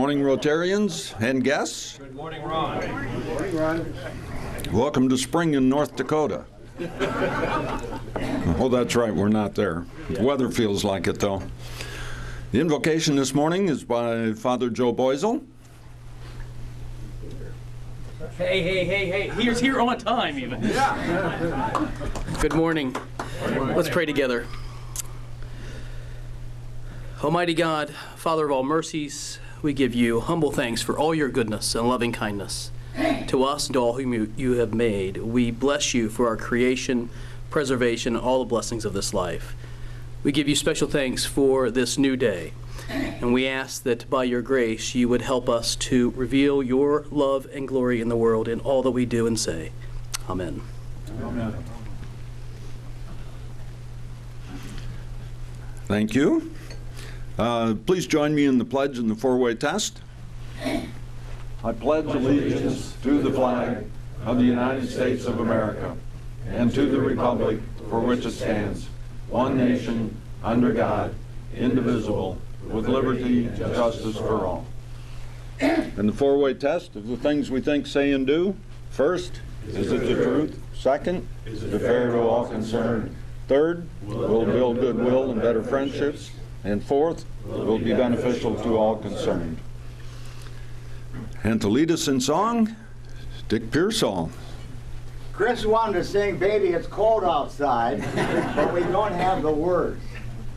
morning, Rotarians and guests. Good morning, Ron. Good morning, Ron. Welcome to spring in North Dakota. Oh, that's right, we're not there. The weather feels like it, though. The invocation this morning is by Father Joe Boisel. Hey. He's here on time, even. Yeah. Good morning. Let's pray together. Almighty God, Father of all mercies, we give you humble thanks for all your goodness and loving kindness to us and to all whom you have made. We bless you for our creation, preservation, and all the blessings of this life. We give you special thanks for this new day, and we ask that by your grace you would help us to reveal your love and glory in the world in all that we do and say. Amen. Amen. Thank you. Please join me in the pledge and the four-way test. I pledge allegiance to the flag of the United States of America and to the republic for which it stands, one nation, under God, indivisible, with liberty and justice for all. And the four-way test of the things we think, say, and do. First, is it the truth? Second, is it fair to all concerned? Third, will it build goodwill and better friendships? And fourth, will be beneficial to all concerned. And to lead us in song, Dick Pearsall. Chris wanted to sing "Baby, It's Cold Outside," but we don't have the words.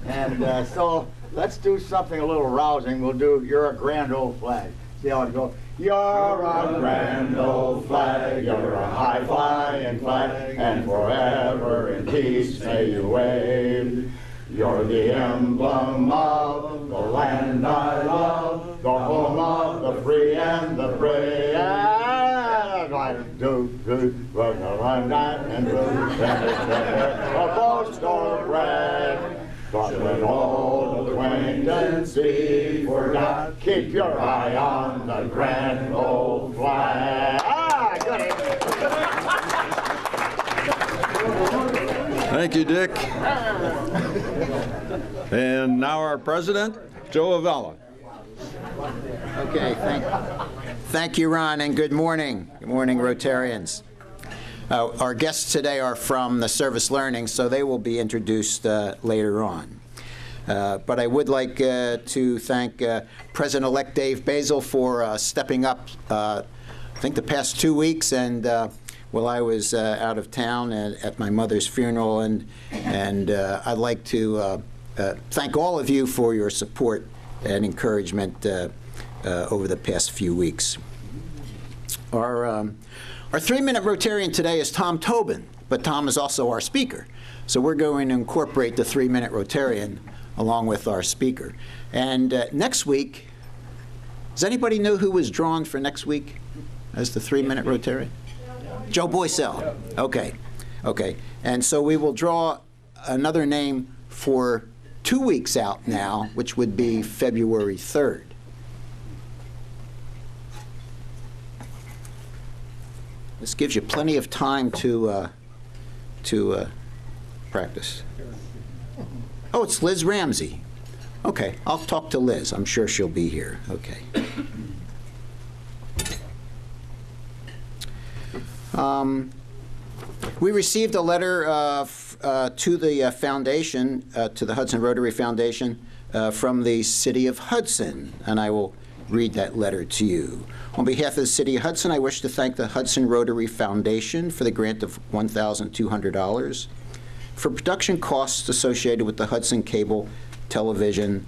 And so let's do something a little rousing. We'll do "You're a Grand Old Flag." See how it goes? You're a grand old flag, you're a high-flying flag, and forever in peace may you wave. You're the emblem of the land I love, the home of the free and the brave. I do, but I'm not and a boast or brag. But when old acquaintance be forgot, keep your eye on the grand old flag. Thank you, Dick. And now our president, Joe Avella. Okay, thank you, Ron, and good morning. Good morning, Rotarians. Our guests today are from the Service Learning, so they will be introduced later on. But I would like to thank President-elect Dave Basil for stepping up, I think, the past 2 weeks, and while I was out of town at my mother's funeral, and I'd like to thank all of you for your support and encouragement over the past few weeks. Our 3-minute Rotarian today is Tom Tobin, but Tom is also our speaker. So we're going to incorporate the 3-minute Rotarian along with our speaker. And next week, does anybody know who was drawn for next week as the 3-minute Rotarian? Joe Boisel. Okay. And so we will draw another name for 2 weeks out now, which would be February 3rd. This gives you plenty of time to practice. Oh, it's Liz Ramsey. Okay, I'll talk to Liz. I'm sure she'll be here. Okay. We received a letter to the foundation, to the Hudson Rotary Foundation, from the City of Hudson, and I will read that letter to you. On behalf of the City of Hudson, I wish to thank the Hudson Rotary Foundation for the grant of $1,200 for production costs associated with the Hudson Cable Television,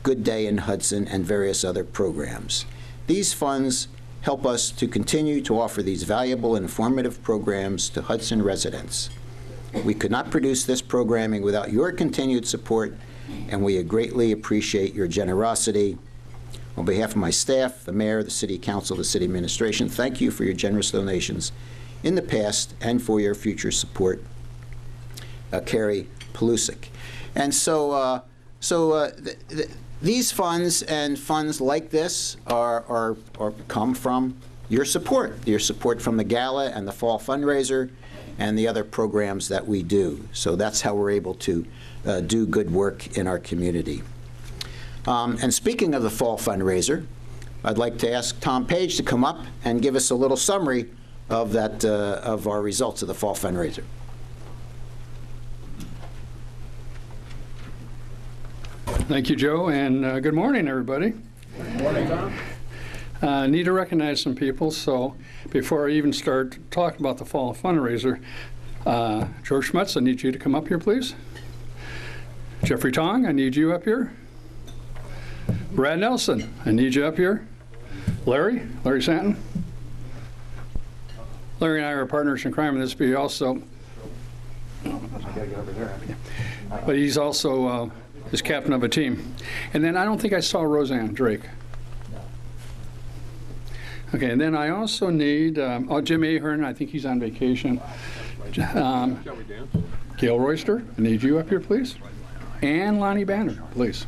Good Day in Hudson, and various other programs. These funds help us to continue to offer these valuable and informative programs to Hudson residents. We could not produce this programming without your continued support, and we greatly appreciate your generosity. On behalf of my staff, the mayor, the city council, the city administration, thank you for your generous donations in the past and for your future support. Carrie Pelusic. And so, these funds and funds like this are come from your support from the gala and the fall fundraiser and the other programs that we do. So that's how we're able to do good work in our community. And speaking of the fall fundraiser, I'd like to ask Tom Page to come up and give us a little summary of that, of our results of the fall fundraiser. Thank you, Joe, and good morning, everybody. Good morning, Tom. I need to recognize some people, so before I even start talking about the fall fundraiser, George Schmutz, I need you to come up here, please. Jeffrey Tong, I need you up here. Brad Nelson, I need you up here. Larry Santon. Larry and I are partners in crime in this, but he also, but he's also is captain of a team. And then I don't think I saw Roseanne Drake. Okay, and then I also need, Jim Ahern, I think he's on vacation. Gail Royster, I need you up here, please. And Lonnie Banner, please.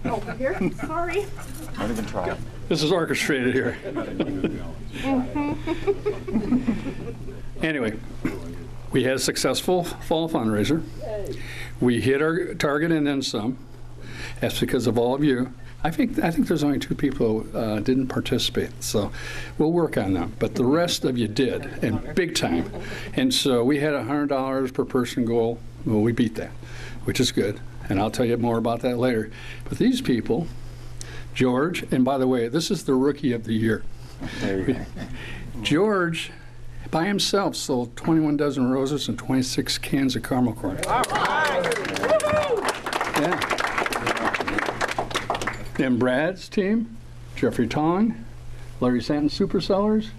Over here, sorry. Don't even try. This is orchestrated here. Anyway, we had a successful fall fundraiser. We hit our target and then some. That's because of all of you. I think there's only 2 people who didn't participate, so we'll work on them. But the rest of you did, and big time. And so we had a $100 per person goal. Well, we beat that, which is good. And I'll tell you more about that later. But these people, George, and by the way, this is the rookie of the year. There you go. George, by himself, sold 21 dozen roses and 26 cans of caramel corn. All right. Yeah. Then Brad's team, Jeffrey Tong, Larry Santon Super Sellers,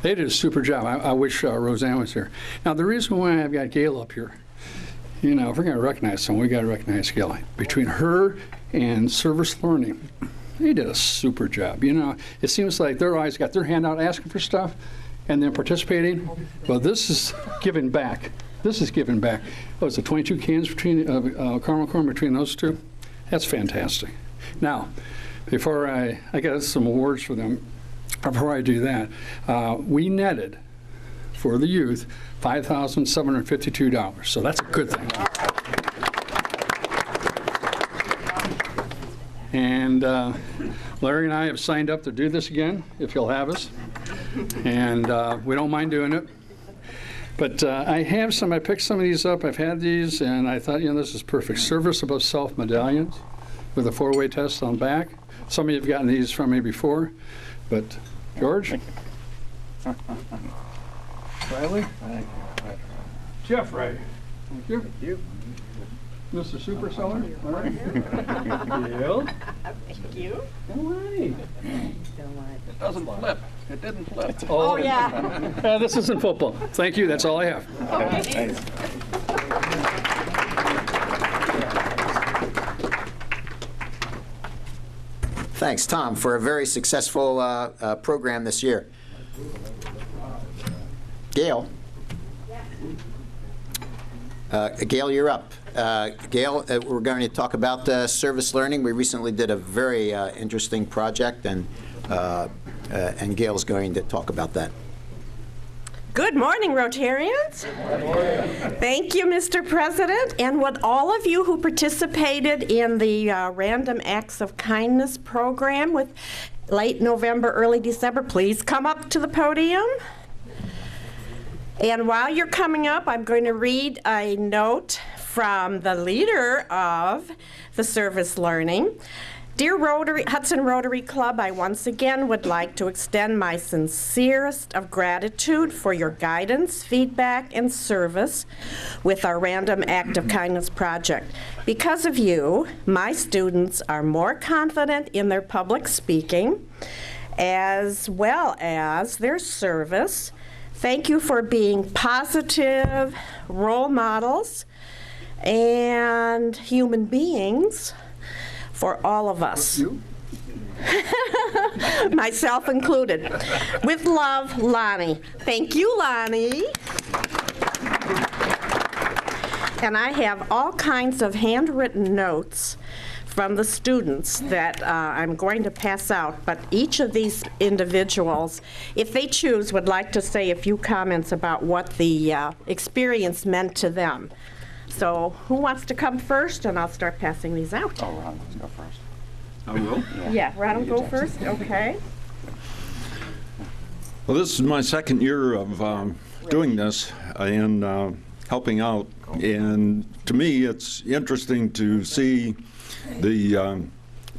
they did a super job. I wish Roseanne was here. Now, the reason why I've got Gail up here, you know, if we're going to recognize someone, we got to recognize Gail. Between her and Service Learning, they did a super job. You know, it seems like they're always got their hand out asking for stuff and then participating. Well, this is giving back. This is giving back. What was it, 22 cans between caramel corn between those 2? That's fantastic. Now, before I got some awards for them. Before I do that, we netted for the youth $5,752. So that's a good thing. And Larry and I have signed up to do this again, if you'll have us. And we don't mind doing it. But I picked some of these up. I've had these, and I thought, you know, this is perfect. Service above self medallions with a 4-way test on back. Some of you have gotten these from me before, but George? Riley? Jeffrey? Thank you. Thank you. Mr. Super Seller? All right. Gail? Thank you. All right. It doesn't flip. It didn't flip. Oh, yeah. This isn't football. Thank you. That's all I have. Okay. Thanks, Tom, for a very successful program this year. Gail? Gail, you're up. Gail, we're going to talk about service learning. We recently did a very interesting project, and Gail's going to talk about that. Good morning, Rotarians. Good morning. Thank you, Mr. President, and would all of you who participated in the Random Acts of Kindness program with late November, early December, please come up to the podium. And while you're coming up, I'm going to read a note from the leader of the service learning. Dear Hudson Rotary Club, I once again would like to extend my sincerest of gratitude for your guidance, feedback, and service with our Random Act of Kindness project. Because of you, my students are more confident in their public speaking, as well as their service. Thank you for being positive role models and human beings for all of us, myself included. With love, Lonnie. Thank you, Lonnie. And I have all kinds of handwritten notes from the students that I'm going to pass out, but each of these individuals, if they choose, would like to say a few comments about what the experience meant to them. So who wants to come first? And I'll start passing these out. Oh, Ron, let's go first. I will. Yeah, Ron will go first, okay. Well, this is my second year of doing this and helping out. And to me, it's interesting to see the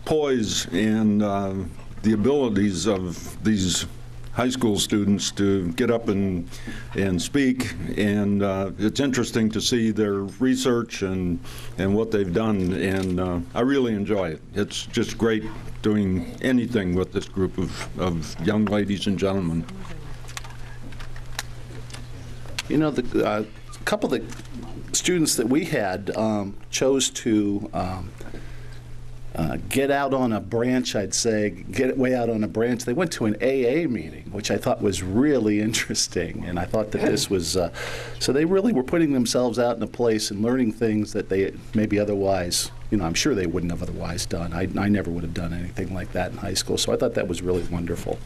poise and the abilities of these high school students to get up and speak. And it's interesting to see their research and what they've done. And I really enjoy it. It's just great doing anything with this group of young ladies and gentlemen. You know, a couple of the students that we had chose to get out on a branch, I'd say, get way out on a branch. They went to an AA meeting, which I thought was really interesting, and I thought that this was, so they really were putting themselves out in a place and learning things that they maybe otherwise, you know, I'm sure they wouldn't have otherwise done. I never would have done anything like that in high school, so I thought that was really wonderful.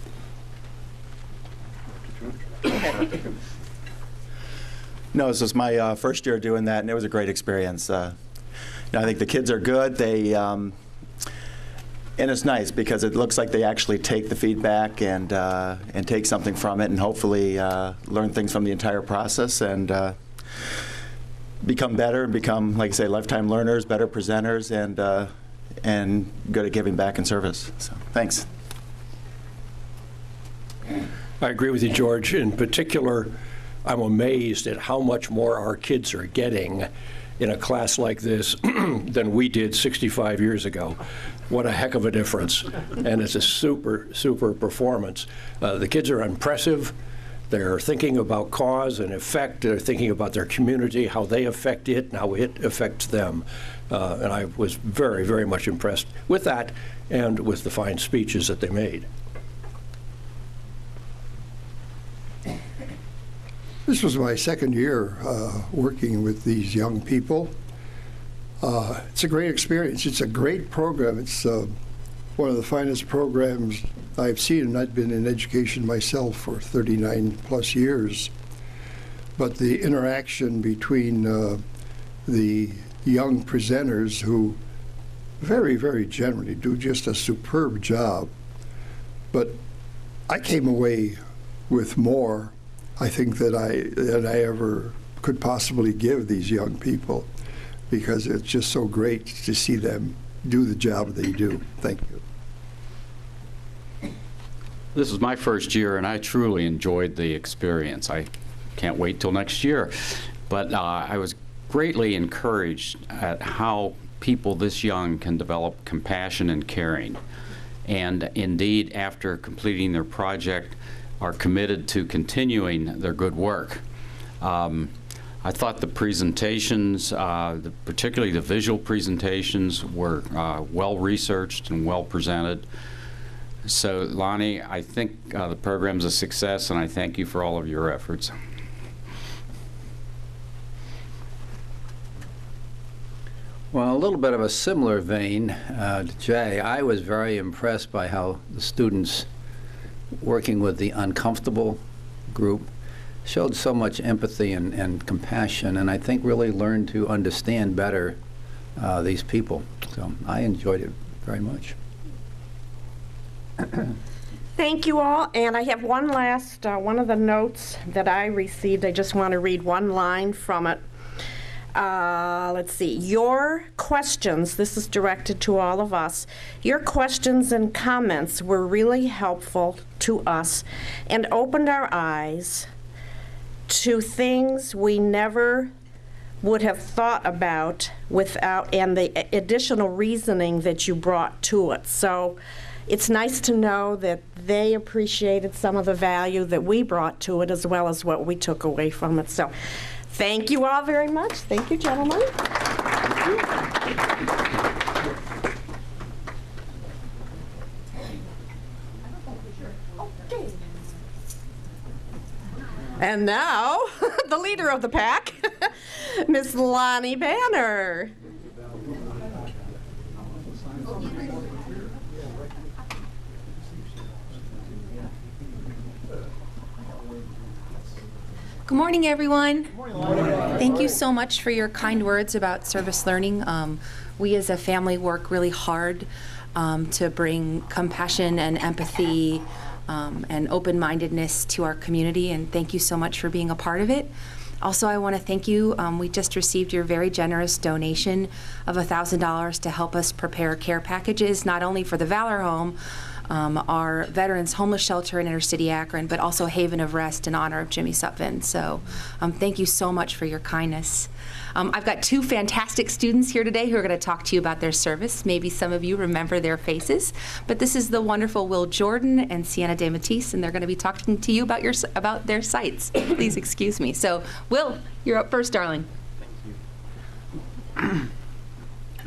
No, this was my first year doing that, and it was a great experience. You know, I think the kids are good. They, and it's nice because it looks like they actually take the feedback and take something from it, and hopefully learn things from the entire process and become better and become, like I say, lifetime learners, better presenters, and good at giving back in service. So, thanks. I agree with you, George. In particular, I'm amazed at how much more our kids are getting in a class like this than we did 65 years ago. What a heck of a difference. And it's a super, super performance. The kids are impressive. They're thinking about cause and effect. They're thinking about their community, how they affect it, and how it affects them. And I was very, very much impressed with that and with the fine speeches that they made. This was my second year working with these young people. It's a great experience. It's a great program. It's one of the finest programs I've seen, and I've been in education myself for 39 plus years. But the interaction between the young presenters, who very, very generally do just a superb job, but I came away with more, I think, than I ever could possibly give these young people, because it's just so great to see them do the job they do. Thank you. This is my first year, and I truly enjoyed the experience. I can't wait till next year. But I was greatly encouraged at how people this young can develop compassion and caring. And indeed, after completing their project, are committed to continuing their good work. I thought the presentations, particularly the visual presentations, were well researched and well presented. So, Lonnie, I think the program's a success, and I thank you for all of your efforts. Well, a little bit of a similar vein to Jay. I was very impressed by how the students working with the uncomfortable group showed so much empathy and compassion, and I think really learned to understand better these people. So I enjoyed it very much. Thank you all, and I have one last, one of the notes that I received. I just want to read one line from it. Let's see. Your questions, this is directed to all of us, your questions and comments were really helpful to us and opened our eyes to things we never would have thought about without, and the additional reasoning that you brought to it. So it's nice to know that they appreciated some of the value that we brought to it, as well as what we took away from it. So thank you all very much. Thank you, gentlemen. Thank you. And now, the leader of the pack, Miss Lonnie Banner. Good morning, everyone. Thank you so much for your kind words about service learning. We as a family work really hard to bring compassion and empathy and open-mindedness to our community, and thank you so much for being a part of it. Also, I want to thank you. We just received your very generous donation of $1,000 to help us prepare care packages, not only for the Valor Home, our veterans homeless shelter in inner city Akron, but also Haven of Rest in honor of Jimmy Sutphin. So thank you so much for your kindness. I've got two fantastic students here today who are going to talk to you about their service. Maybe some of you remember their faces, but this is the wonderful Will Jordan and Sienna De Matisse, and they're going to be talking to you about their sites. Please excuse me. So, Will, you're up first, darling.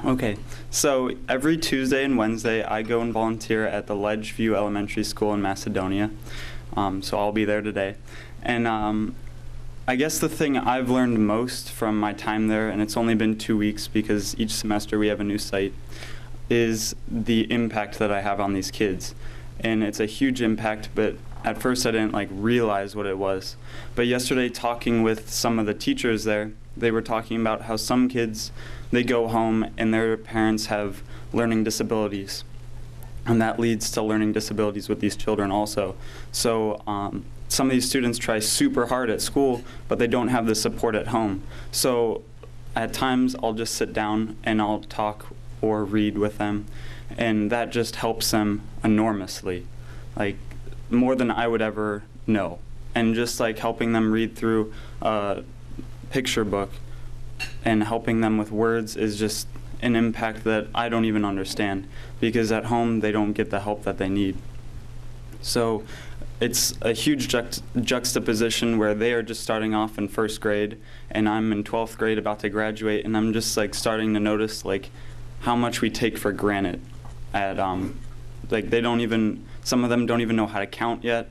Okay, so every Tuesday and Wednesday I go and volunteer at the Ledgeview Elementary School in Macedonia, so I'll be there today. And I guess the thing I've learned most from my time there, and it's only been 2 weeks because each semester we have a new site, is the impact that I have on these kids. And it's a huge impact, but at first I didn't realize what it was. But yesterday, talking with some of the teachers there, they were talking about how some kids, they go home and their parents have learning disabilities. And that leads to learning disabilities with these children also. So some of these students try super hard at school, but they don't have the support at home. So at times I'll just sit down and I'll talk or read with them, and that just helps them enormously, more than I would ever know. And just helping them read through a picture book and helping them with words is just an impact that I don't even understand, because at home they don't get the help that they need. So it's a huge juxtaposition where they are just starting off in 1st grade and I'm in 12th grade about to graduate, and I'm just starting to notice how much we take for granted at they don't even, some of them don't even know how to count yet,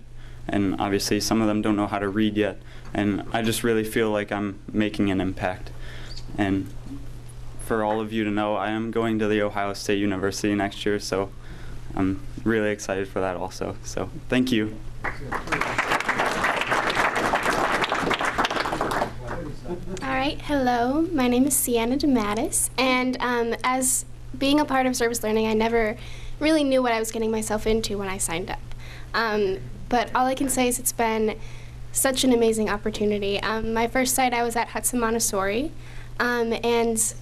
and obviously some of them don't know how to read yet, and I just really feel like I'm making an impact. And for all of you to know, I am going to The Ohio State University next year, so I'm really excited for that also. So thank you. All right, hello, my name is Sienna De Matisse, and as being a part of service learning, I never really knew what I was getting myself into when I signed up. But all I can say is it's been such an amazing opportunity. My first site, I was at Hudson Montessori, and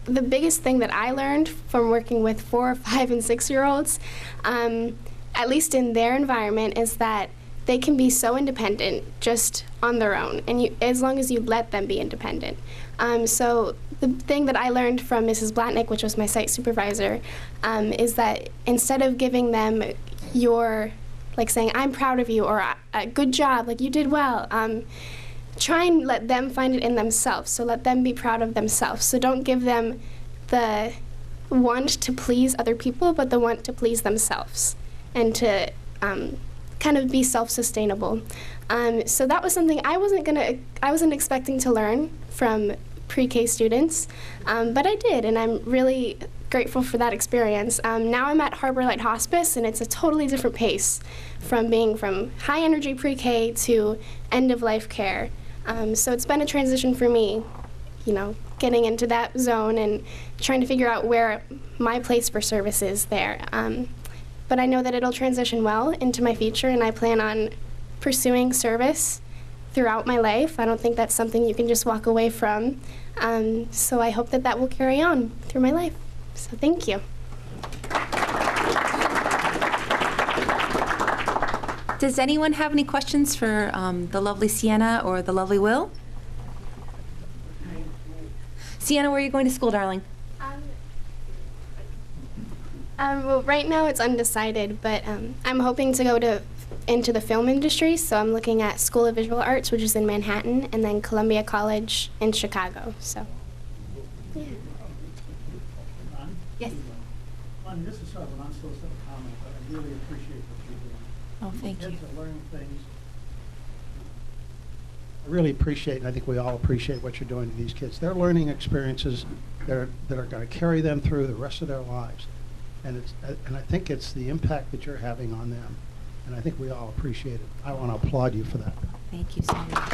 the biggest thing that I learned from working with 4-, 5-, and 6-year-olds, at least in their environment, is that they can be so independent just on their own, and as long as you let them be independent. So the thing that I learned from Mrs. Blatnick, which was my site supervisor, is that instead of giving them your, saying, I'm proud of you, or good job, you did well, try and let them find it in themselves. So let them be proud of themselves. So don't give them the want to please other people, but the want to please themselves, and to kind of be self-sustainable. So that was something I wasn't expecting to learn from pre-K students, but I did, and I'm really grateful for that experience. Now I'm at Harbor Light Hospice, and it's a totally different pace from being from high energy pre-K to end of life care. So it's been a transition for me, getting into that zone and trying to figure out where my place for service is there. But I know that it'll transition well into my future, and I plan on pursuing service throughout my life. I don't think that's something you can just walk away from. So I hope that that will carry on through my life. So thank you. Does anyone have any questions for the lovely Sienna or the lovely Will? Sienna, where are you going to school, darling? Well, right now it's undecided, but I'm hoping to go into the film industry, so I'm looking at School of Visual Arts, which is in Manhattan, and then Columbia College in Chicago. So, yeah. Yes. This is sort of an unsolicited comment, but I really appreciate what you're doing. Oh, thank you. Kids are learning things. I really appreciate, and I think we all appreciate what you're doing to these kids. They're learning experiences that are going to carry them through the rest of their lives. and I think it's the impact that you're having on them, and I think we all appreciate it. I want to applaud you for that. Thank you so much.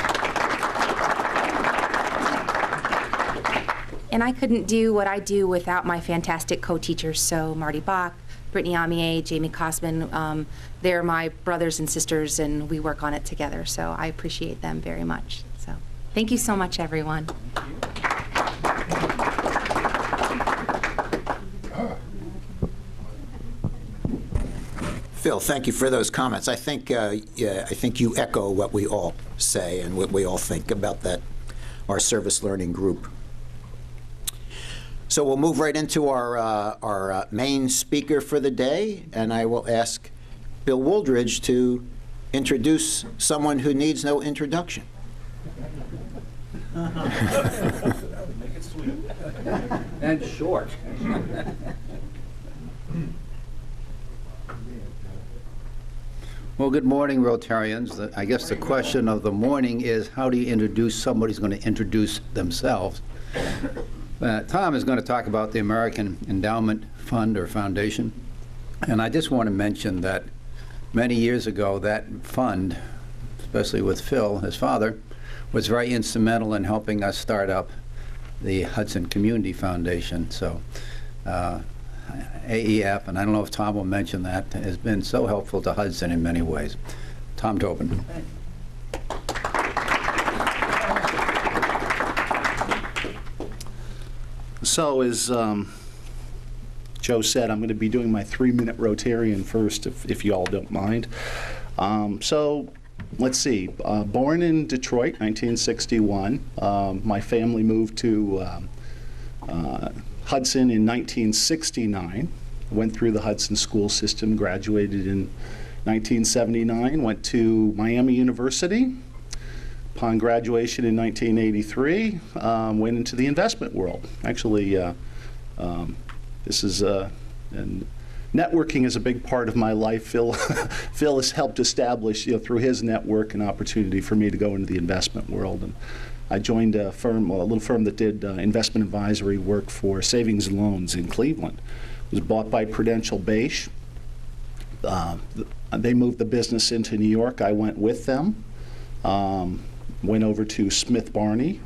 And I couldn't do what I do without my fantastic co-teachers. So Marty Bach, Brittany Amier, Jamie Kosman, they're my brothers and sisters, and we work on it together. So I appreciate them very much. So thank you so much, everyone. Phil, thank you for those comments. I think you echo what we all say and what we all think about that, our service learning group. So we'll move right into our main speaker for the day, and I will ask Bill Wooldridge to introduce someone who needs no introduction. Make it sweet. And short. Well, good morning, Rotarians. I guess the question of the morning is, how do you introduce somebody who's going to introduce themselves? Tom is going to talk about the American Endowment Fund or Foundation. And I just want to mention that many years ago, that fund, especially with Phil, his father, was very instrumental in helping us start up the Hudson Community Foundation. So AEF, and I don't know if Tom will mention that, has been so helpful to Hudson in many ways. Tom Tobin. So as Joe said, I'm going to be doing my 3-minute Rotarian first, if you all don't mind. So let's see. Born in Detroit, 1961. My family moved to Hudson in 1969. Went through the Hudson school system, graduated in 1979, went to Miami University. Upon graduation in 1983, went into the investment world. Actually, this is and networking is a big part of my life. Phil has helped establish, through his network, an opportunity for me to go into the investment world. And I joined a firm, a little firm that did investment advisory work for savings and loans in Cleveland. It was bought by Prudential Bache. They moved the business into New York. I went with them. Went over to Smith Barney,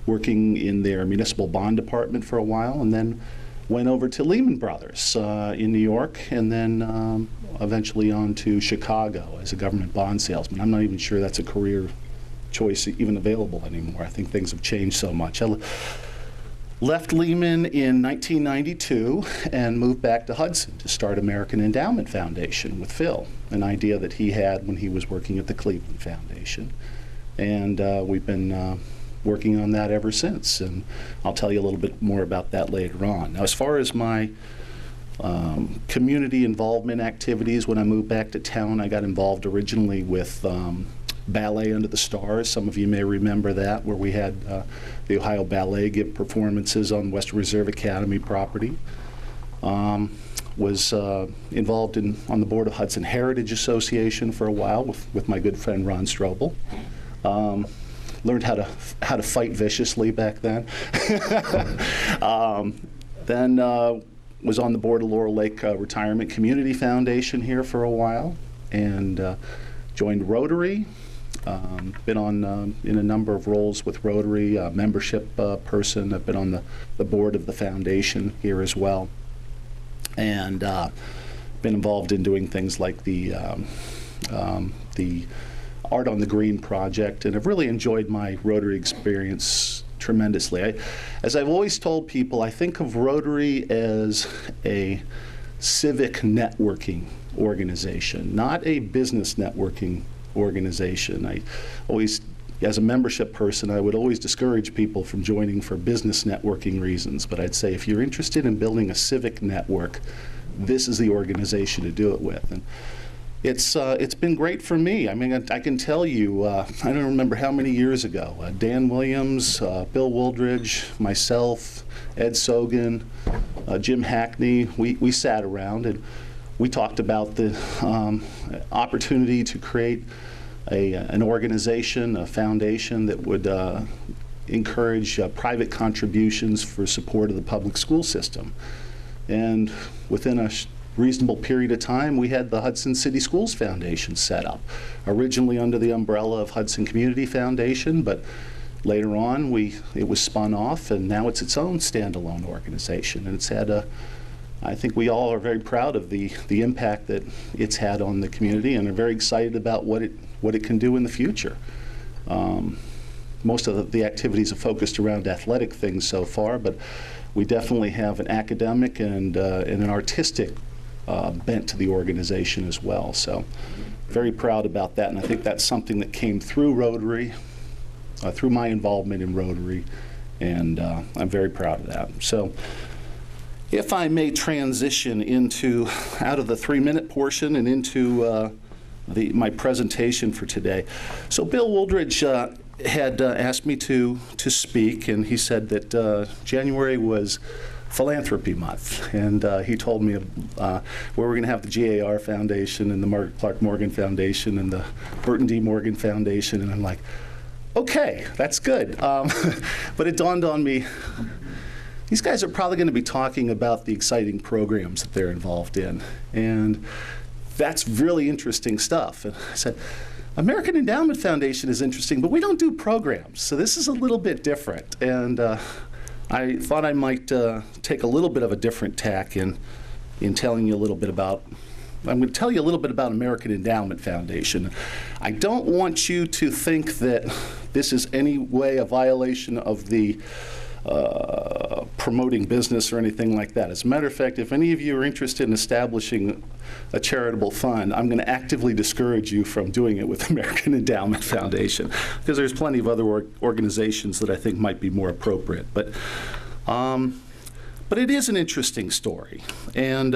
working in their municipal bond department for a while, and then went over to Lehman Brothers in New York, and then eventually on to Chicago as a government bond salesman. I'm not even sure that's a career choice even available anymore. I think things have changed so much. I left Lehman in 1992 and moved back to Hudson to start American Endowment Foundation with Phil, an idea that he had when he was working at the Cleveland Foundation. And we've been working on that ever since, and I'll tell you a little bit more about that later on. Now, as far as my community involvement activities, when I moved back to town, I got involved originally with Ballet Under the Stars. Some of you may remember that, where we had the Ohio Ballet give performances on Western Reserve Academy property. Was involved on the board of Hudson Heritage Association for a while with my good friend Ron Strobel. Learned how to fight viciously back then. Then was on the board of Laurel Lake Retirement Community Foundation here for a while, and joined Rotary. Been on in a number of roles with Rotary, membership person. I've been on the board of the foundation here as well, and been involved in doing things like the Art on the Green project, and I've really enjoyed my Rotary experience tremendously. As I've always told people, I think of Rotary as a civic networking organization, not a business networking organization. I always, as a membership person, I would always discourage people from joining for business networking reasons, but I'd say if you're interested in building a civic network, this is the organization to do it with. And it's been great for me. I mean, I can tell you, I don't remember how many years ago, Dan Williams, Bill Wooldridge, myself, Ed Sogan, Jim Hackney, we sat around and we talked about the opportunity to create an organization, a foundation that would encourage private contributions for support of the public school system. And within a reasonable period of time, we had the Hudson City Schools Foundation set up, originally under the umbrella of Hudson Community Foundation, but later on it was spun off, and now it's its own standalone organization. And it's had I think we all are very proud of the impact that it's had on the community, and are very excited about what it can do in the future. Most of the activities are focused around athletic things so far, but we definitely have an academic and an artistic bent to the organization as well. So very proud about that, and I think that's something that came through Rotary, through my involvement in Rotary, and I'm very proud of that. So if I may transition out of the 3-minute portion and into my presentation for today. So Bill Wooldridge had asked me to speak, and he said that January was Philanthropy Month, and he told me where we're going to have the GAR Foundation and the Margaret Clark Morgan Foundation and the Burton D. Morgan Foundation, and I'm like, okay, that's good. But it dawned on me, these guys are probably going to be talking about the exciting programs that they're involved in, and that's really interesting stuff. And I said, American Endowment Foundation is interesting, but we don't do programs, so this is a little bit different. And I thought I might take a little bit of a different tack in telling you a little bit about, I'm going to tell you a little bit about American Endowment Foundation. I don't want you to think that this is any way a violation of the promoting business or anything like that. As a matter of fact, if any of you are interested in establishing a charitable fund, I'm going to actively discourage you from doing it with American Endowment Foundation, because there's plenty of other organizations that I think might be more appropriate. But it is an interesting story, and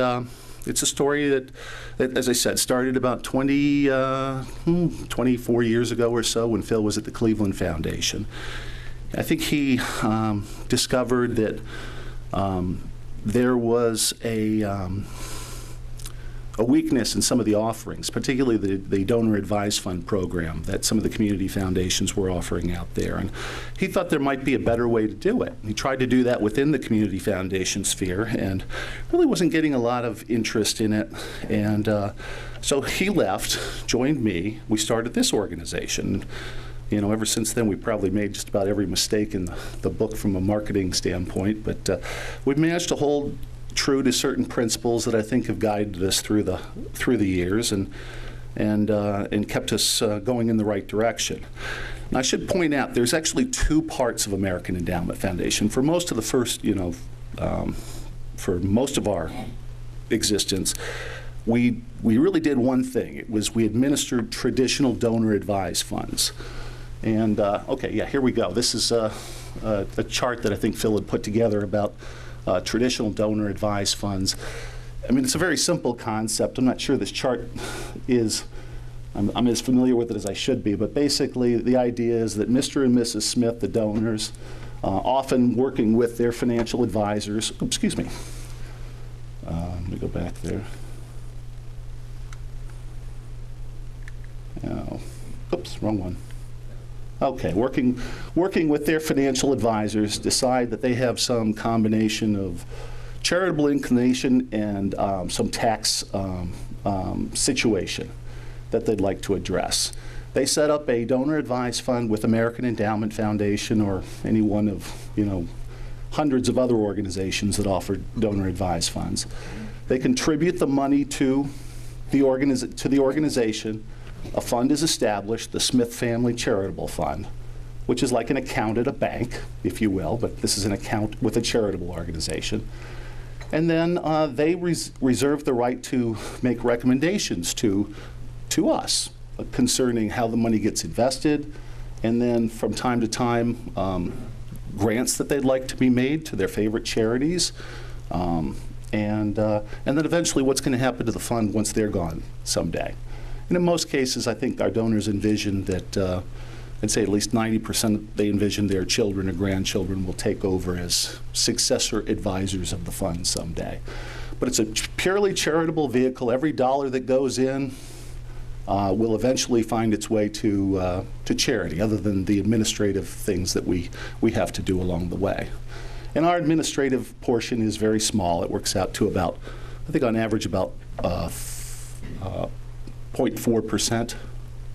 it's a story that, as I said, started about 24 years ago or so when Phil was at the Cleveland Foundation. I think he discovered that there was a weakness in some of the offerings, particularly the donor advised fund program that some of the community foundations were offering out there. And he thought there might be a better way to do it. He tried to do that within the community foundation sphere and really wasn't getting a lot of interest in it. And so he left, joined me. We started this organization. You know, ever since then, we've probably made just about every mistake in the book from a marketing standpoint, but we've managed to hold true to certain principles that I think have guided us through the years and kept us going in the right direction. And I should point out, there's actually 2 parts of American Endowment Foundation. For most of the first, for most of our existence, we really did one thing. It was we administered traditional donor advised funds. And okay, yeah, here we go. This is a chart that I think Phil had put together about traditional donor advised funds. I mean, it's a very simple concept. I'm not sure this chart is, I'm as familiar with it as I should be, but basically the idea is that Mr. and Mrs. Smith, the donors, often working with their financial advisors, excuse me, let me go back there. Oh, oops, wrong one. Okay, working with their financial advisors, decide that they have some combination of charitable inclination and some tax situation that they'd like to address. They set up a donor advised fund with American Endowment Foundation or any one of, hundreds of other organizations that offer donor advised funds. They contribute the money to the organization. A fund is established, the Smith Family Charitable Fund, which is like an account at a bank, if you will, but this is an account with a charitable organization. And then they reserve the right to make recommendations to us concerning how the money gets invested, and then from time to time, grants that they'd like to be made to their favorite charities, and then eventually what's going to happen to the fund once they're gone someday. And in most cases, I think our donors envision that, I'd say at least 90% they envision their children or grandchildren will take over as successor advisors of the fund someday. But it's a purely charitable vehicle. Every dollar that goes in will eventually find its way to charity, other than the administrative things that we have to do along the way. And our administrative portion is very small. It works out to about, I think on average, about 0.4%.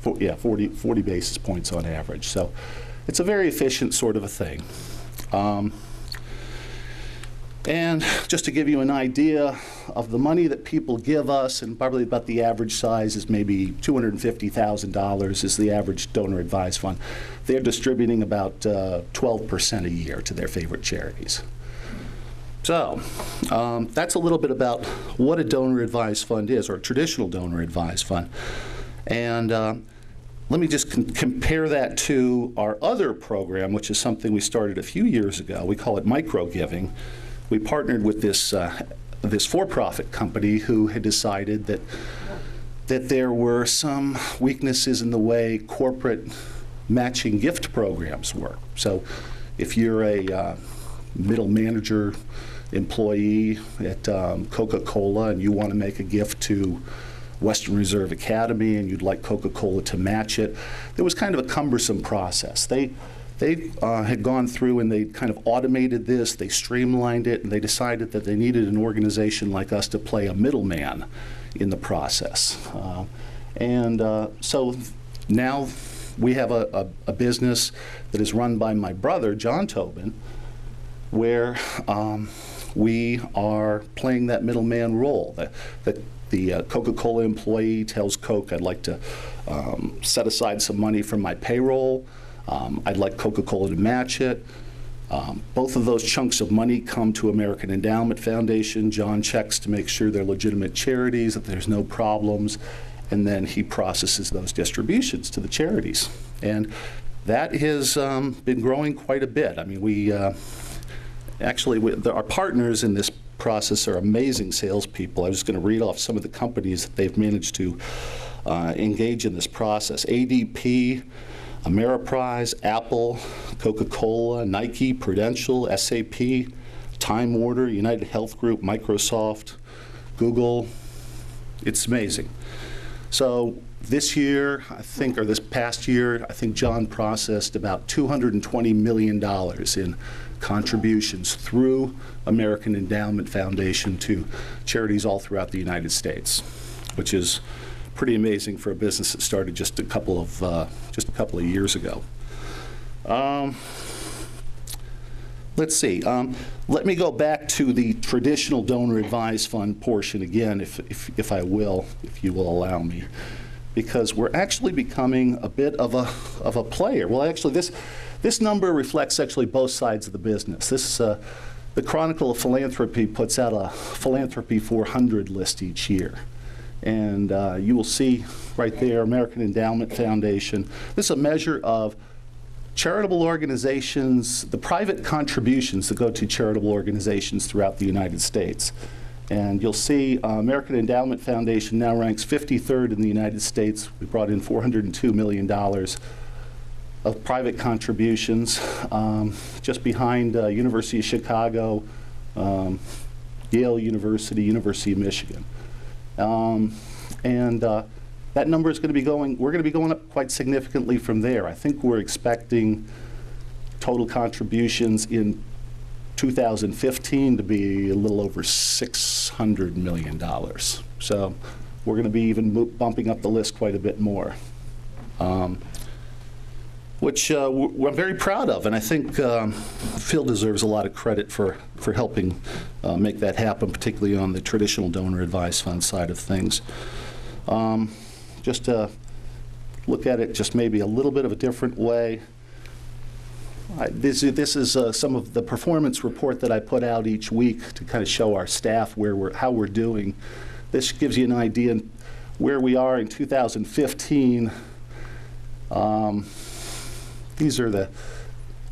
40 basis points on average. So it's a very efficient sort of a thing. And just to give you an idea of the money that people give us, and probably about the average size is maybe $250,000 is the average donor advised fund. They're distributing about 12% a year to their favorite charities. So that's a little bit about what a donor advised fund is, or a traditional donor advised fund. And let me just compare that to our other program, which is something we started a few years ago. We call it micro-giving. We partnered with this for-profit company who had decided that there were some weaknesses in the way corporate matching gift programs work. So if you're a middle manager employee at Coca-Cola and you want to make a gift to Western Reserve Academy and you'd like Coca-Cola to match it, there was kind of a cumbersome process. They had gone through and they kind of automated this, they streamlined it, and they decided that they needed an organization like us to play a middleman in the process. So now we have a business that is run by my brother, John Tobin, where we are playing that middleman role. The Coca-Cola employee tells Coke, I'd like to set aside some money from my payroll. I'd like Coca-Cola to match it. Both of those chunks of money come to American Endowment Foundation. John checks to make sure they're legitimate charities, that there's no problems, and then he processes those distributions to the charities. And that has been growing quite a bit. I mean, our partners in this process are amazing salespeople. I was going to read off some of the companies that they've managed to engage in this process. ADP, Ameriprise, Apple, Coca-Cola, Nike, Prudential, SAP, Time Warner, United Health Group, Microsoft, Google. It's amazing. So this year, I think, or this past year, I think John processed about $220 million in contributions through American Endowment Foundation to charities all throughout the United States, which is pretty amazing for a business that started just a couple of years ago. Let's see. Let me go back to the traditional donor advised fund portion again, if I will, if you will allow me, because we're actually becoming a bit of a player. Well, actually, this number reflects actually both sides of the business. This the Chronicle of Philanthropy puts out a Philanthropy 400 list each year. And you will see right there, American Endowment Foundation. This is a measure of charitable organizations, the private contributions that go to charitable organizations throughout the United States. And you'll see American Endowment Foundation now ranks 53rd in the United States. We brought in $402 million of private contributions, just behind University of Chicago, Yale University, University of Michigan. That number is going to be we're going to be going up quite significantly from there. I think we're expecting total contributions in 2015 to be a little over $600 million. So we're going to be even bumping up the list quite a bit more, which I'm very proud of. And I think Phil deserves a lot of credit for helping make that happen, particularly on the traditional donor advised fund side of things. Just to look at it just maybe a little bit of a different way. This is some of the performance report that I put out each week to kind of show our staff how we're doing. This gives you an idea where we are in 2015. These are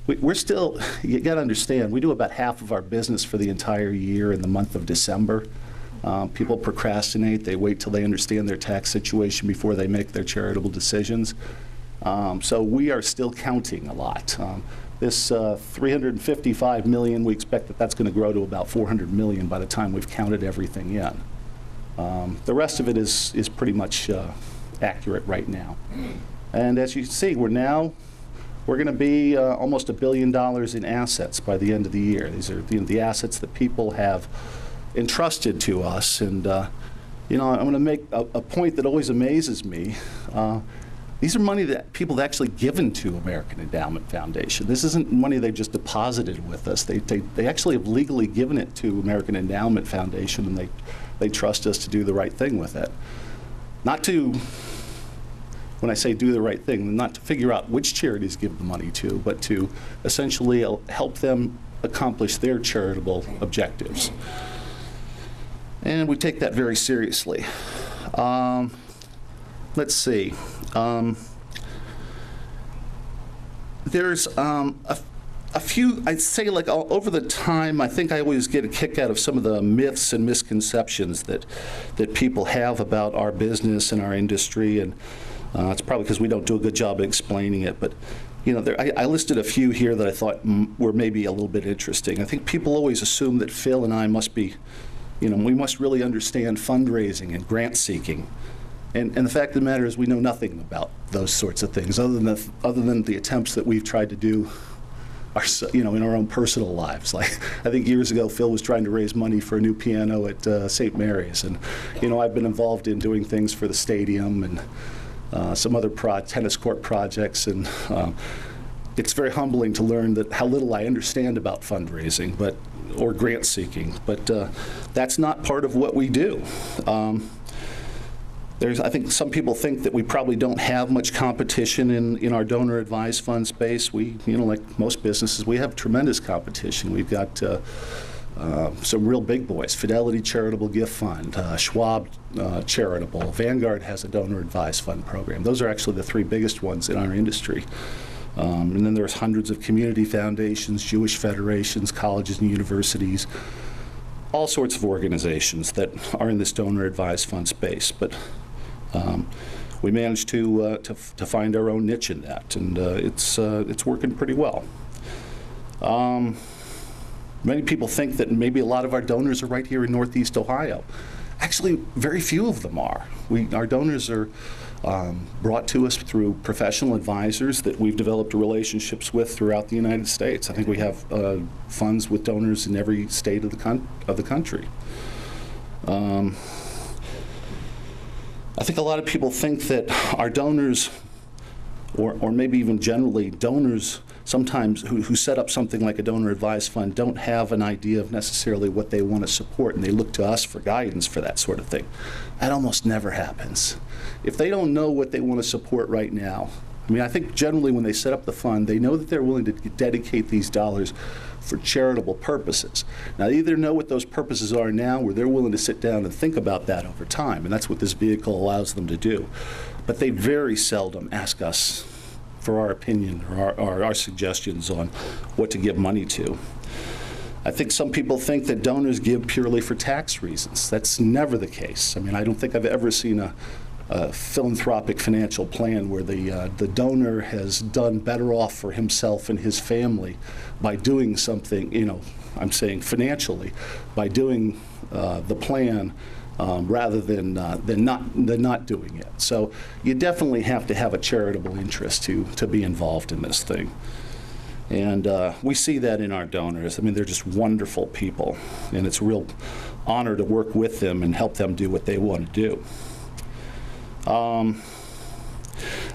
we're still, you got to understand, we do about half of our business for the entire year in the month of December. People procrastinate. They wait till they understand their tax situation before they make their charitable decisions. So we are still counting a lot. This $355 million, we expect that's going to grow to about $400 million by the time we've counted everything in. The rest of it is pretty much accurate right now. And as you can see, we're now we're going to be almost $1 billion in assets by the end of the year. These are the assets that people have entrusted to us. And I'm going to make a point that always amazes me. These are money that people have actually given to American Endowment Foundation. This isn't money they've just deposited with us. They actually have legally given it to American Endowment Foundation, and they trust us to do the right thing with it. Not to, when I say do the right thing, not to figure out which charities give the money to, but to essentially help them accomplish their charitable objectives. And we take that very seriously. Let's see. There's a few, I'd say, like over the time, I think I always get a kick out of some of the myths and misconceptions that people have about our business and our industry, and it's probably because we don't do a good job of explaining it, but I listed a few here that I thought were maybe a little bit interesting. I think people always assume that Phil and I must be, we must really understand fundraising and grant seeking. And the fact of the matter is we know nothing about those sorts of things other than the attempts that we've tried to do in our own personal lives. Like, I think years ago, Phil was trying to raise money for a new piano at St. Mary's. And, I've been involved in doing things for the stadium and some other tennis court projects. And it's very humbling to learn how little I understand about fundraising or grant seeking. But that's not part of what we do. I think some people think that we probably don't have much competition in our donor advised fund space. We, like most businesses, we have tremendous competition. We've got some real big boys: Fidelity Charitable Gift Fund, Schwab Charitable, Vanguard has a donor advised fund program. Those are actually the three biggest ones in our industry. And then there's hundreds of community foundations, Jewish federations, colleges and universities, all sorts of organizations that are in this donor advised fund space. But we managed to find our own niche in that, and it's working pretty well. Many people think that maybe a lot of our donors are right here in Northeast Ohio. Actually, very few of them are. Our donors are brought to us through professional advisors that we've developed relationships with throughout the United States. I think we have funds with donors in every state of the country. I think a lot of people think that our donors, or maybe even generally donors, sometimes who set up something like a donor advised fund don't have an idea of necessarily what they want to support, and they look to us for guidance for that sort of thing. That almost never happens. If they don't know what they want to support right now, I think generally when they set up the fund, they know that they're willing to dedicate these dollars for charitable purposes. Now, they either know what those purposes are now, or they're willing to sit down and think about that over time, and that's what this vehicle allows them to do. But they very seldom ask us for our opinion or our suggestions on what to give money to. I think some people think that donors give purely for tax reasons. That's never the case. I don't think I've ever seen a philanthropic financial plan where the donor has done better off for himself and his family by doing something, I'm saying financially, by doing the plan rather than not doing it. So you definitely have to have a charitable interest to be involved in this thing. And we see that in our donors. They're just wonderful people, and it's a real honor to work with them and help them do what they want to do.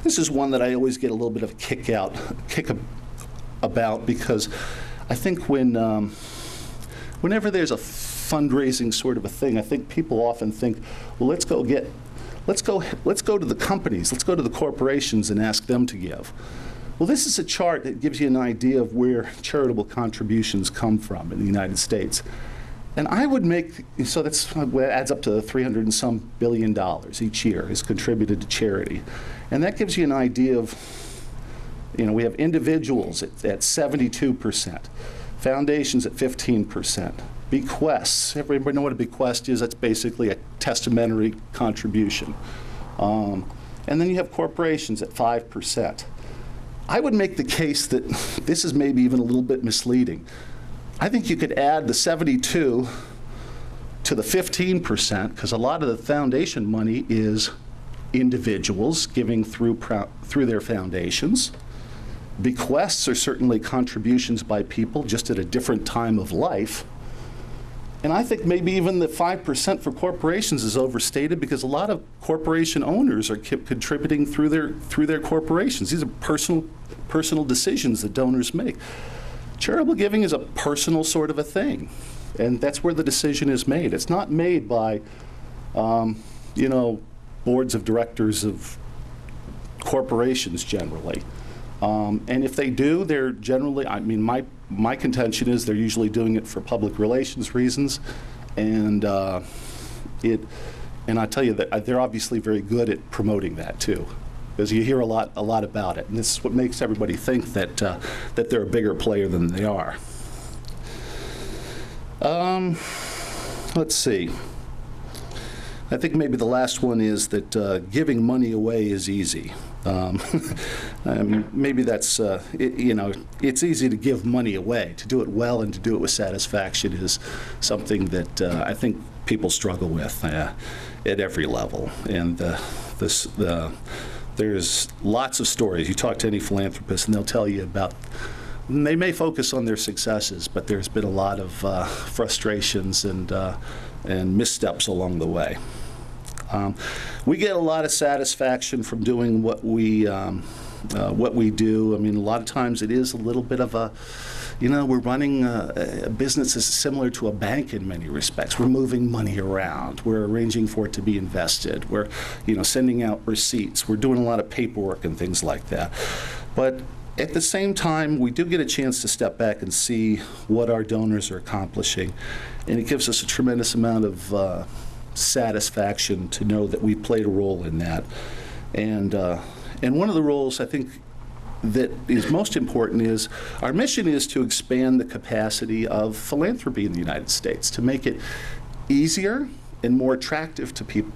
This is one that I always get a little bit of a kick about, because I think whenever there's a fundraising sort of a thing, I think people often think, well, let's go to the companies, let's go to the corporations and ask them to give. Well, this is a chart that gives you an idea of where charitable contributions come from in the United States. And I would so that adds up to $300 and some billion each year is contributed to charity. And that gives you an idea of, we have individuals at 72%, foundations at 15%, bequests. Everybody know what a bequest is? That's basically a testamentary contribution. And then you have corporations at 5%. I would make the case that this is maybe even a little bit misleading. I think you could add the 72 to the 15%, because a lot of the foundation money is individuals giving through their foundations. Bequests are certainly contributions by people just at a different time of life. And I think maybe even the 5% for corporations is overstated, because a lot of corporation owners are contributing through their corporations. These are personal decisions that donors make. Charitable giving is a personal sort of a thing, and that's where the decision is made. It's not made by, boards of directors of corporations generally. And if they do, they're generally, my contention is they're usually doing it for public relations reasons, and I tell you that they're obviously very good at promoting that too, because you hear a lot about it, and this is what makes everybody think that they're a bigger player than they are. Let's see. I think maybe the last one is that giving money away is easy. Maybe that's, it's easy to give money away. To do it well and to do it with satisfaction is something that I think people struggle with at every level. And there's lots of stories. You talk to any philanthropist and they'll tell you about, they may focus on their successes, but there's been a lot of frustrations and missteps along the way. We get a lot of satisfaction from doing what we do. I mean, a lot of times it is a little bit of a, we're running a business that's similar to a bank in many respects. We're moving money around. We're arranging for it to be invested. We're, sending out receipts. We're doing a lot of paperwork and things like that. But at the same time, we do get a chance to step back and see what our donors are accomplishing. And it gives us a tremendous amount of satisfaction to know that we played a role in that. And one of the roles I think that is most important is our mission is to expand the capacity of philanthropy in the United States, to make it easier and more attractive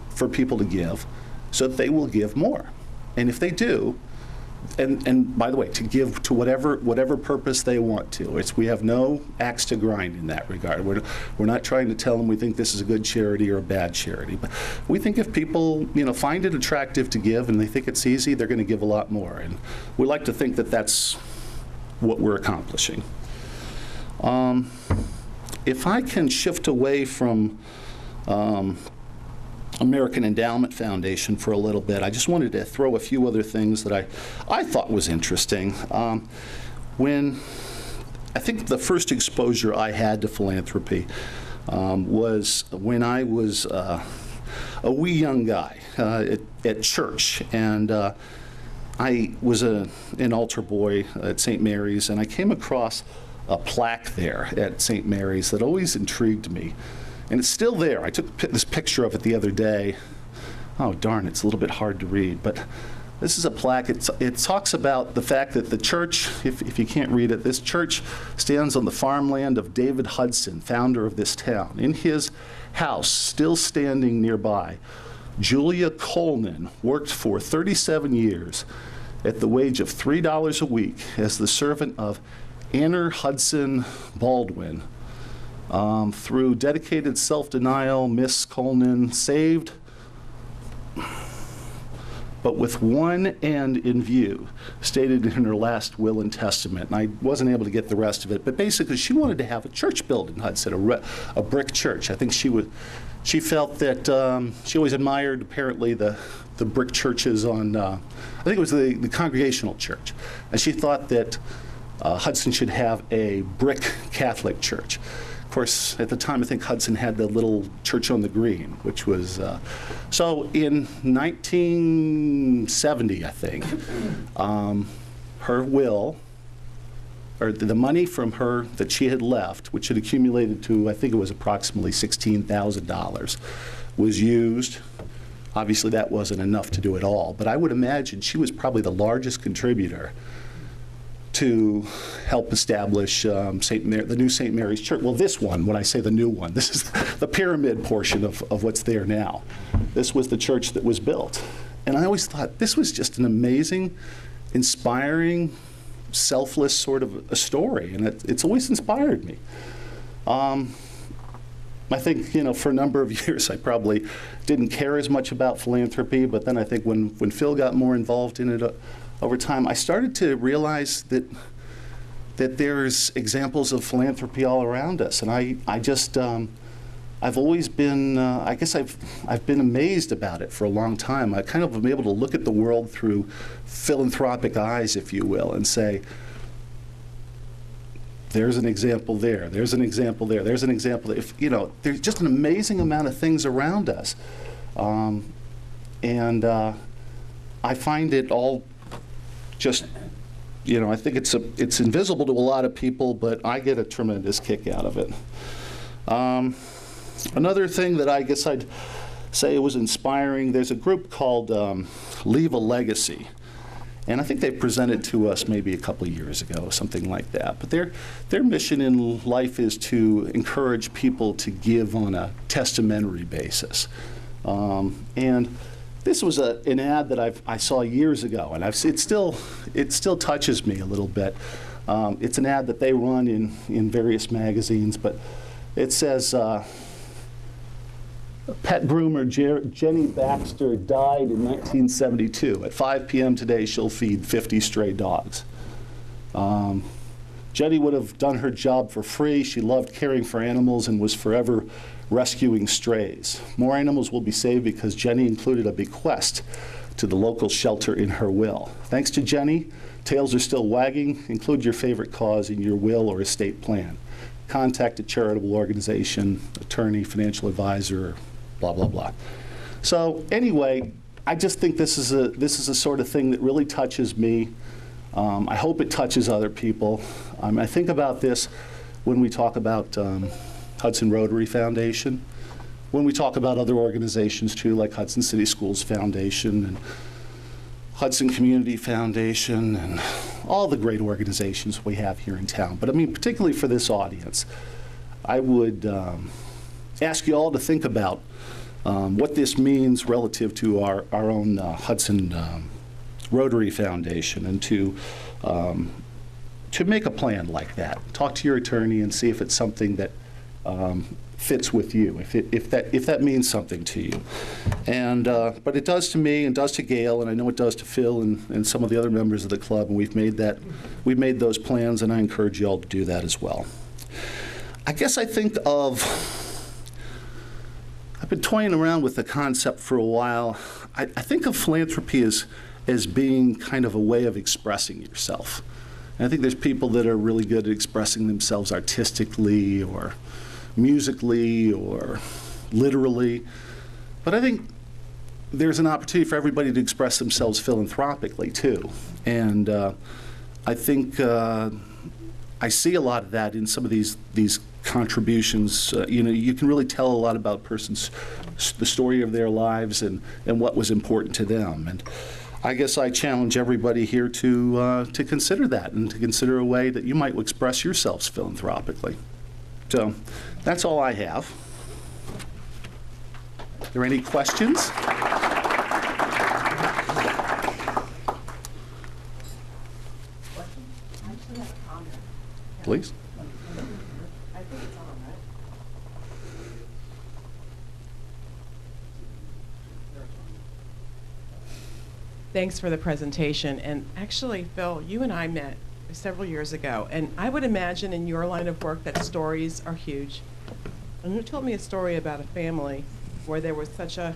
for people to give, so that they will give more. And if they do, and by the way, to give to whatever purpose they want to. We have no axe to grind in that regard. We're not trying to tell them we think this is a good charity or a bad charity. But we think if people find it attractive to give and they think it's easy, they're going to give a lot more. And we like to think that that's what we're accomplishing. If I can shift away from American Endowment Foundation for a little bit, I just wanted to throw a few other things that I thought was interesting. When I think the first exposure I had to philanthropy was when I was a wee young guy at church, and I was an altar boy at St. Mary's, and I came across a plaque there at St. Mary's that always intrigued me. And it's still there. I took this picture of it the other day. Oh, darn, it's a little bit hard to read. But this is a plaque. It talks about the fact that the church, if you can't read it, this church stands on the farmland of David Hudson, founder of this town. In his house, still standing nearby, Julia Coleman worked for 37 years at the wage of $3 a week as the servant of Anner Hudson Baldwin. Through dedicated self-denial, Miss Coleman saved, but with one end in view, stated in her last will and testament. And I wasn't able to get the rest of it, but basically she wanted to have a church built in Hudson, a brick church. I think she felt that she always admired, apparently, the brick churches on, I think it was the Congregational Church. And she thought that Hudson should have a brick Catholic church. Of course, at the time, I think Hudson had the little church on the green, which was, so in 1970, I think, her will, or the money from her that she had left, which had accumulated to, I think it was approximately $16,000, was used. Obviously, that wasn't enough to do it all, but I would imagine she was probably the largest contributor to help establish the new St. Mary's Church. Well, this one, when I say the new one, this is the pyramid portion of what's there now. This was the church that was built. And I always thought this was just an amazing, inspiring, selfless sort of a story, and it's always inspired me. I think, for a number of years I probably didn't care as much about philanthropy, but then I think when Phil got more involved in it, over time, I started to realize that there's examples of philanthropy all around us, and I just I've always been I guess I've been amazed about it for a long time. I kind of am able to look at the world through philanthropic eyes, if you will, and say, there's an example there, there's an example there, there's an example there. If, you know, there's just an amazing amount of things around us. I find it all just, you know, I think it's invisible to a lot of people, but I get a tremendous kick out of it. Another thing that I guess I'd say was inspiring, there's a group called Leave a Legacy. And I think they presented to us maybe a couple of years ago, something like that. But their mission in life is to encourage people to give on a testamentary basis. And this was an ad that I saw years ago, and it still touches me a little bit. It's an ad that they run in various magazines, but it says, pet groomer Jenny Baxter died in 1972. At 5 p.m. today, she'll feed 50 stray dogs. Jenny would have done her job for free. She loved caring for animals and was forever rescuing strays. More animals will be saved because Jenny included a bequest to the local shelter in her will. Thanks to Jenny, tails are still wagging. Include your favorite cause in your will or estate plan. Contact a charitable organization, attorney, financial advisor, blah, blah, blah. So anyway, I just think this is a sort of thing that really touches me. I hope it touches other people. I think about this when we talk about Hudson Rotary Foundation, when we talk about other organizations too, like Hudson City Schools Foundation and Hudson Community Foundation and all the great organizations we have here in town. But I mean, particularly for this audience, I would ask you all to think about what this means relative to our own Hudson Rotary Foundation, and to make a plan like that. Talk to your attorney and see if it's something that fits with you, if that means something to you. And but it does to me, and does to Gail, and I know it does to Phil and some of the other members of the club. And we've made those plans, and I encourage you all to do that as well. I guess I think I've been toying around with the concept for a while. I think of philanthropy as being kind of a way of expressing yourself. And I think there's people that are really good at expressing themselves artistically or musically or literally. But I think there's an opportunity for everybody to express themselves philanthropically too. And I think I see a lot of that in some of these contributions. You know, you can really tell a lot about the story of their lives and what was important to them. And I guess I challenge everybody here to consider that, and to consider a way that you might express yourselves philanthropically. So that's all I have. Are there any questions? Please. Thanks for the presentation. And actually, Phil, you and I met several years ago, and I would imagine in your line of work that stories are huge. And you told me a story about a family where there was such an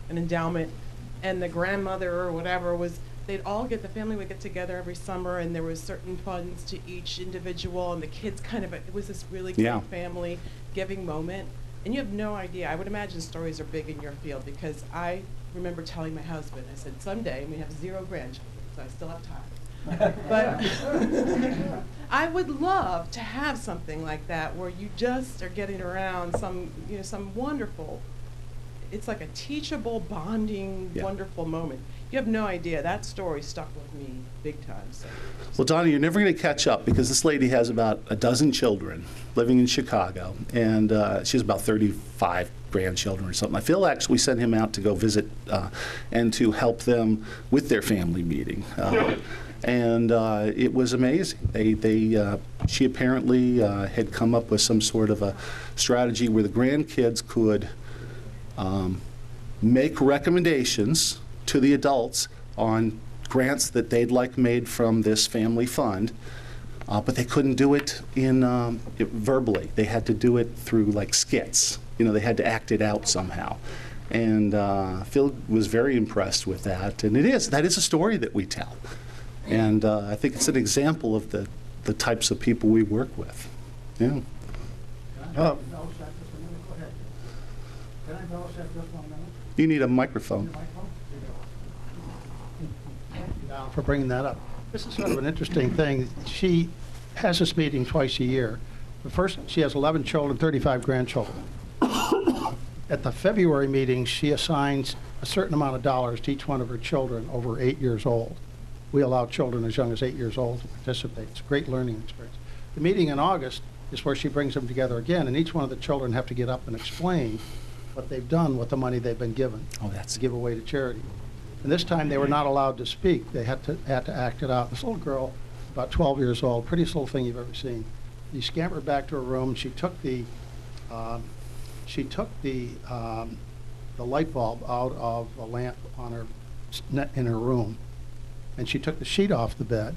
endowment, and the grandmother or whatever the family would get together every summer, and there was certain funds to each individual, and the kids it was this really great family giving moment. And you have no idea. I would imagine stories are big in your field, because I remember telling my husband, I said, someday we have 0 grandchildren, so I still have time. But I would love to have something like that where you just are getting around some wonderful, it's like a teachable, bonding, wonderful moment. You have no idea. That story stuck with me big time. So. Well, Donna, you're never going to catch up, because this lady has about a dozen children living in Chicago, and she has about 35 grandchildren or something. I feel actually sent him out to go visit and to help them with their family meeting. And it was amazing. She apparently had come up with some sort of a strategy where the grandkids could make recommendations to the adults on grants that they'd like made from this family fund, but they couldn't do it verbally. They had to do it through like skits. You know, they had to act it out somehow. And Phil was very impressed with that. And that is a story that we tell. And I think it's an example of the types of people we work with. Yeah. You need a microphone. For bringing that up. This is sort of an interesting thing. She has this meeting twice a year. The first, she has 11 children, 35 grandchildren. At the February meeting, she assigns a certain amount of dollars to each one of her children over 8 years old. We allow children as young as 8 years old to participate. It's a great learning experience. The meeting in August is where she brings them together again, and each one of the children have to get up and explain what they've done with the money they've been given to give away to charity. And this time they were not allowed to speak. They had to act it out. This little girl, about 12 years old, prettiest little thing you've ever seen. She scampered back to her room. She took the light bulb out of a lamp on her in her room, and she took the sheet off the bed.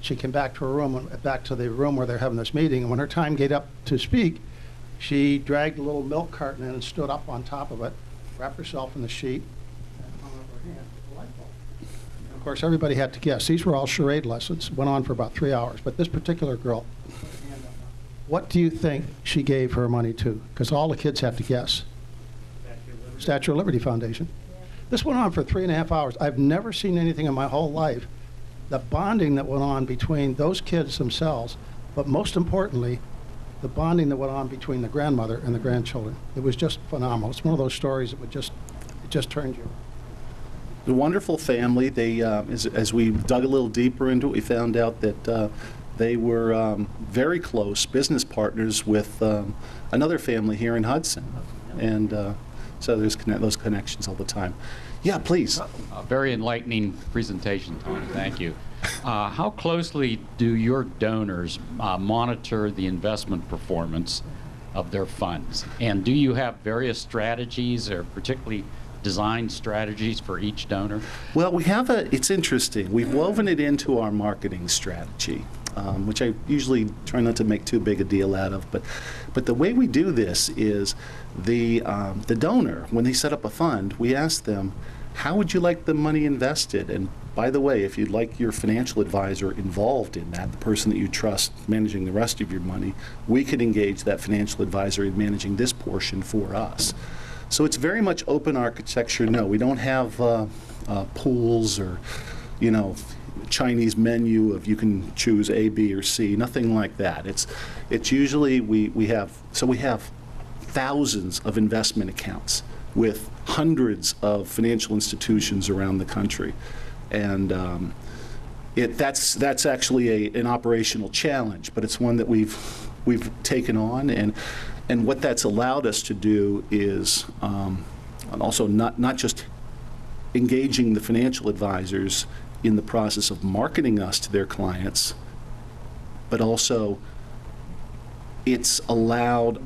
She came back to her room, back to the room where they're having this meeting, and when her time came up to speak, she dragged a little milk carton in and stood up on top of it, wrapped herself in the sheet, and hung up her hand with the light bulb. And of course, everybody had to guess. These were all charade lessons, went on for about 3 hours, but this particular girl, what do you think she gave her money to? Because all the kids had to guess. Statue of Liberty Foundation. This went on for 3.5 hours. I've never seen anything in my whole life. The bonding that went on between those kids themselves, but most importantly, the bonding that went on between the grandmother and the grandchildren. It was just phenomenal. It's one of those stories that it just turned you. The wonderful family. They, as we dug a little deeper into it, we found out that they were very close business partners with another family here in Hudson, and so there's those connections all the time. Yeah, please. Very enlightening presentation, Tony. Thank you. How closely do your donors monitor the investment performance of their funds? And do you have various strategies or particularly designed strategies for each donor? Well, we have it's interesting. We've woven it into our marketing strategy, which I usually try not to make too big a deal out of. But the way we do this is the donor, when they set up a fund, we ask them, how would you like the money invested? And by the way, if you'd like your financial advisor involved in that, the person that you trust managing the rest of your money, we could engage that financial advisor in managing this portion for us. So it's very much open architecture. No, we don't have pools or, Chinese menu of you can choose A, B, or C. Nothing like that. It's usually we have thousands of investment accounts with hundreds of financial institutions around the country, and that's actually an operational challenge, but it's one that we've taken on, and what that's allowed us to do is also not just engaging the financial advisors in the process of marketing us to their clients, but also it's allowed,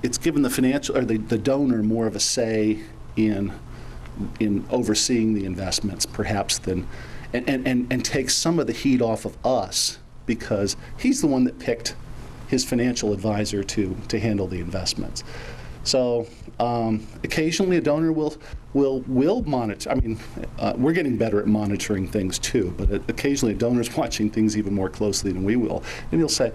it's given the financial or the donor more of a say in overseeing the investments, perhaps, than and takes some of the heat off of us, because he's the one that picked his financial advisor to handle the investments. So occasionally a donor will monitor. I mean, we're getting better at monitoring things too, but occasionally a donor's watching things even more closely than we will, and he'll say,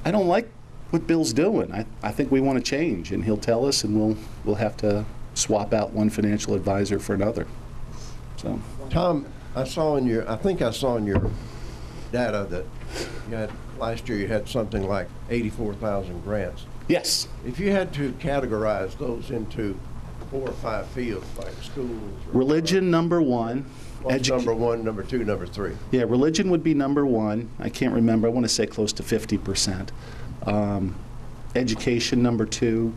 I don't like what Bill's doing. I think we want to change, and he'll tell us, and we'll have to swap out one financial advisor for another. So, Tom, I think I saw in your data that you had last year. You had something like 84,000 grants. Yes. If you had to categorize those into 4 or 5 fields, like schools. Religion, number one. What's number 1, number 2, number 3? Yeah, religion would be number 1. I can't remember. I want to say close to 50%. Education, number 2.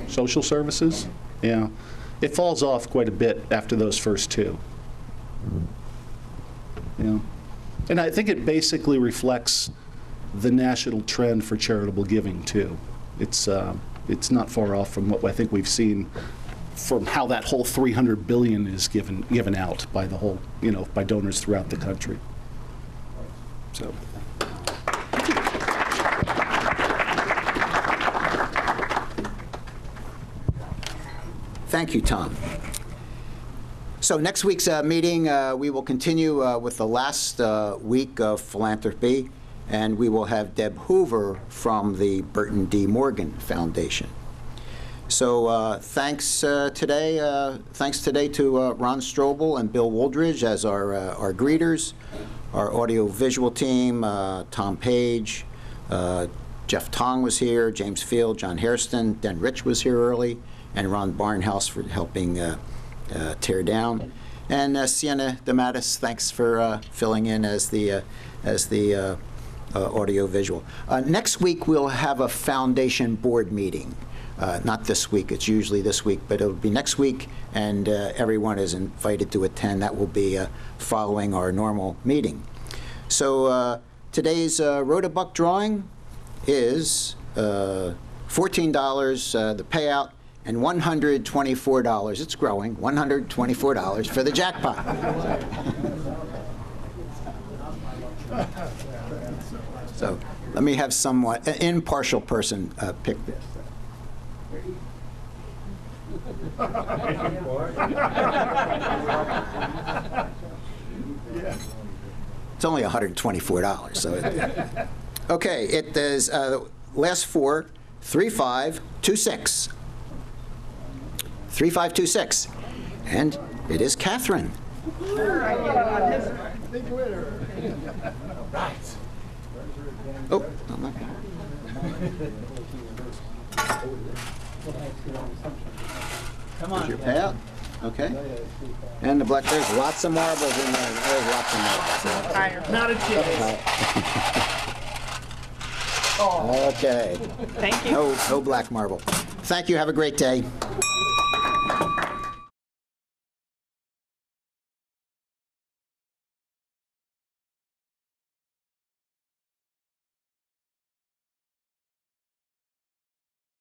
Social services. Yeah. It falls off quite a bit after those first 2. Yeah. And I think it basically reflects the national trend for charitable giving too. It's not far off from what I think we've seen from how that whole $300 billion is given out by the whole, by donors throughout the country. So. Thank you, Tom. So next week's meeting, we will continue with the last week of philanthropy, and we will have Deb Hoover from the Burton D. Morgan Foundation. So thanks today to Ron Strobel and Bill Wooldridge as our greeters, our audio-visual team, Tom Page, Jeff Tong was here, James Field, John Hairston, Den Rich was here early, and Ron Barnhouse for helping tear down. And Sienna DeMattis, thanks for filling in as the audio-visual. Next week, we'll have a foundation board meeting. Not this week, it's usually this week, but it'll be next week, and everyone is invited to attend. That will be following our normal meeting. So today's Rotabuck drawing is $14, the payout, and $124. It's growing, $124 for the jackpot. So let me have someone, an impartial person, pick this. It's only $124, so okay, it is last four, 3526. 3526, and it is Catherine. Oh, I'm not. Come on. Here's your payout. Okay. And the black, there's lots of marbles in there. There's lots of marbles. Not a chance. Okay. Thank you. No black marble. Thank you. Have a great day.